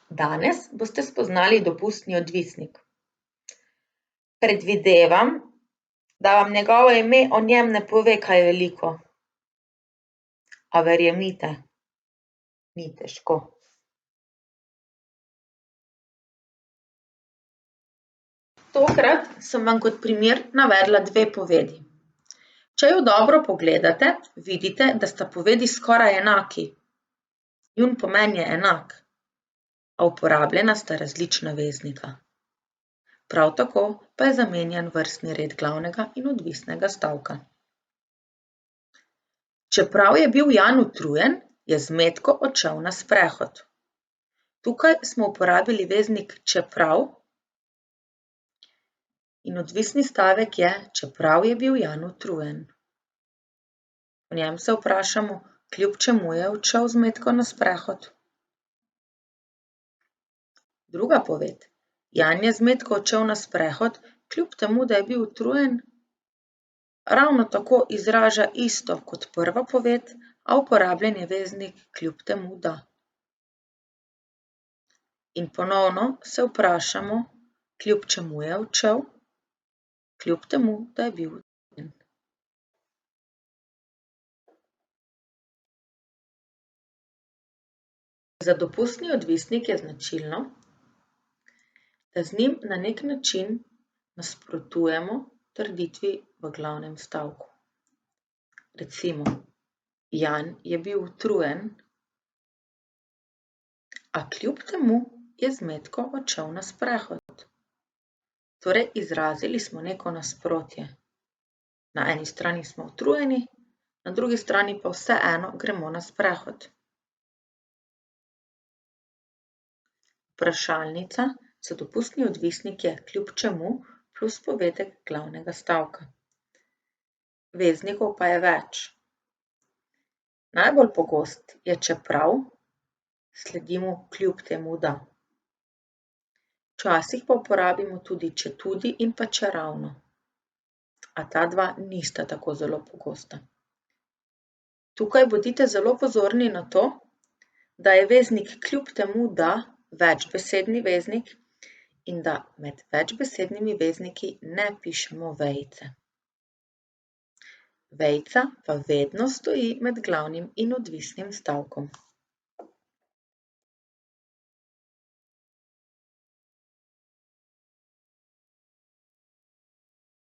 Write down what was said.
Danes boste spoznali dopustni odvisnik. Predvidevam, da vam njegovo ime o njem ne pove kaj veliko. A verjemite, ni težko. Tokrat sem vam kot primer navedla dve povedi. Če ju dobro pogledate, vidite, da sta povedi skoraj enaki. Njun pomen je enak, a uporabljena sta različna veznika. Prav tako pa je zamenjan vrstni red glavnega in odvisnega stavka. Čeprav je bil Jan utrujen, je Zmetko odšel na sprehod. Tukaj smo uporabili veznik čeprav in odvisni stavek je, čeprav je bil Jan utrujen. V njem se vprašamo, kljub čemu je odšel Zmetko na sprehod. Druga poved. Jan je z Zmetko odšel na sprehod, kljub temu, da je bil utrujen, ravno tako izraža isto kot prva poved, a uporabljen je veznik kljub temu, da. In ponovno se vprašamo, kljub čemu je odšel, kljub temu, da je bil utrujen. Za dopustni odvisnik je značilno, da z njim na nek način nasprotujemo trditvi v glavnem stavku. Recimo, Jan je bil utrujen, a kljub temu je Zmetko odšel na sprehod. Torej, izrazili smo neko nasprotje. Na eni strani smo utrujeni, na drugi strani pa vseeno gremo na sprehod. Vprašalnica za dopustni odvisnik je kljub čemu plus povedek glavnega stavka. Veznikov pa je več. Najbolj pogost je čeprav, sledi mu kljub temu, da. Včasih pa uporabimo tudi četudi in pa čeravno, a ta dva nista tako zelo pogosta. Tukaj bodite zelo pozorni na to, da je veznik kljub temu, da večbesedni veznik in da med večbesednimi vezniki ne pišemo vejice. Vejica pa vedno stoji med glavnim in odvisnim stavkom.